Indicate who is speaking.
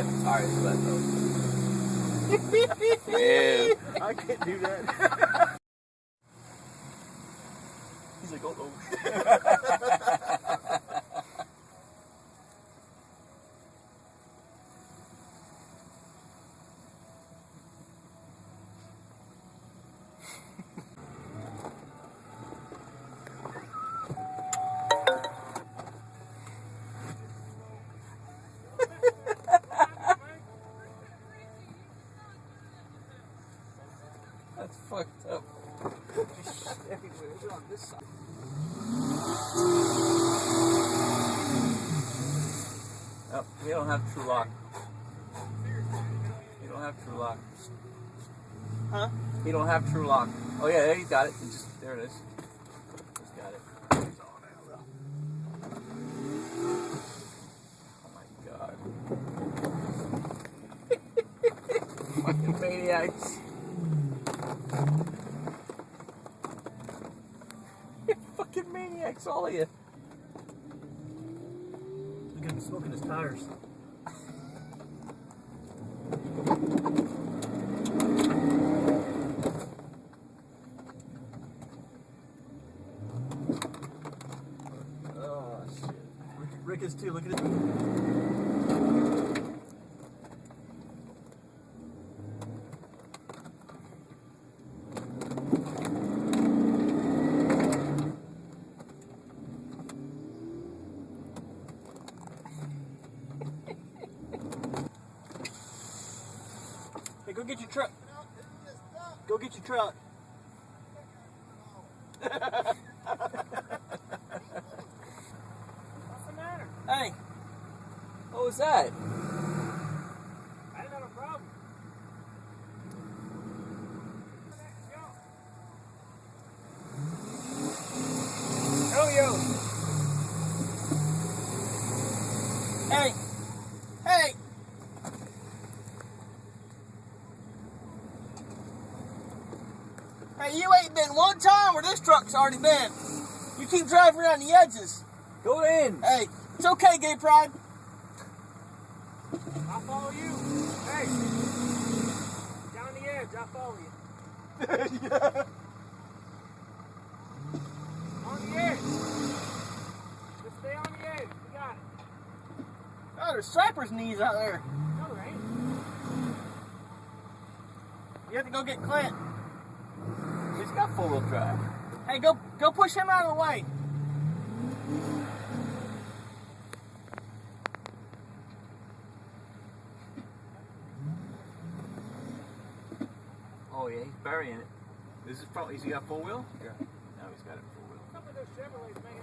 Speaker 1: have the tires for that though. Yeah.
Speaker 2: I can't do that. He's like, oh.
Speaker 1: That's fucked up.
Speaker 2: Everywhere. We're on this side.
Speaker 1: Oh, we don't have true lock. We don't have true lock.
Speaker 2: Huh?
Speaker 1: He don't have true lock. Oh yeah, there he's got it. There it is. He's got it. Oh my god. Fucking maniacs. Fucking maniacs, all of you.
Speaker 2: Look at him smoking his tires. Oh shit. Rick is too. Look at it. Hey, go get your truck. Go get your truck.
Speaker 3: What's the matter?
Speaker 1: Hey, what was that?
Speaker 3: I didn't have a problem. Oh, yo.
Speaker 2: Hey! Hey! Hey, you ain't been one time where this truck's already been. You keep driving around the edges.
Speaker 1: Go in.
Speaker 2: Hey, it's okay, Gay Pride.
Speaker 3: I'll follow you. Hey. Down the edge, I'll follow you.
Speaker 2: Yeah.
Speaker 3: On the edge. Just stay on the edge. You got it.
Speaker 2: Oh, there's striper's knees out there.
Speaker 3: No, there ain't.
Speaker 2: You have to go get Clint.
Speaker 1: He's got four-wheel drive.
Speaker 2: Hey, go push him out of the way.
Speaker 1: Oh yeah, he's burying it. This is probably. Has he got four-wheel? Yeah. No, he's got it four-wheel.
Speaker 3: Some of those Chevrolets make